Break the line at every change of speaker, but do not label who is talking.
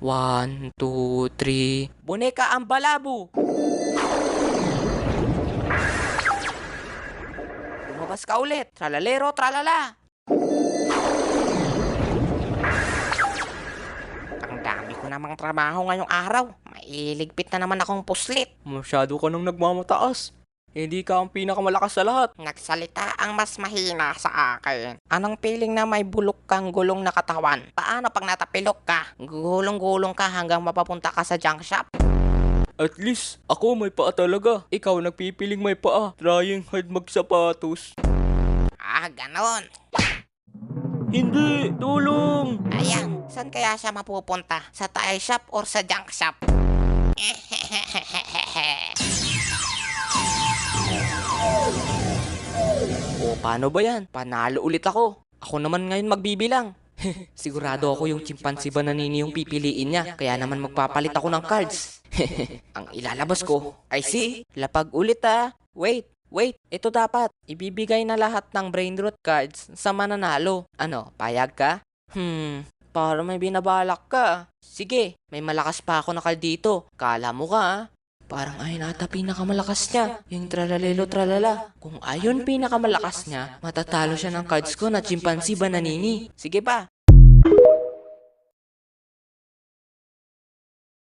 1, 2, 3. Boneka ang balabu! Lumabas ka ulit. Tralalero, tralala. Ang dami ko namang trabaho ngayong araw. Mailigpit na naman akong puslit.
Masyado ka nang nagmamataas. Hindi ka ang pinakamalakas sa lahat.
Nagsalita ang mas mahina sa akin. Anong feeling na may bulok kang gulong na katawan? Paano pag natapilok ka? Gulong-gulong ka hanggang mapapunta ka sa junk shop?
At least, ako may paa talaga. Ikaw nagpipiling may paa. Trying hard magsapatos.
Ah, ganon.
Hindi! Tulong!
Ayan, saan kaya siya mapupunta? Sa tire shop or sa junk shop? O paano ba yan? Panalo ulit ako. Ako naman ngayon magbibilang. Sigurado ako yung chimpanzee bananini yung pipiliin niya. Kaya naman magpapalit ako ng cards. Ang ilalabas ko ay si lapag ulit ah. Wait. Ito dapat. Ibibigay na lahat ng brain root cards sa mananalo. Ano, payag ka? Para may binabalak ka. Sige, may malakas pa ako na card dito. Kala mo ka ah. Parang ayun ata pinakamalakas niya. Yung tralalelo tralala. Kung ayun pinakamalakas niya, matatalo siya ng cards ko na chimpanzee bananini. Sige pa.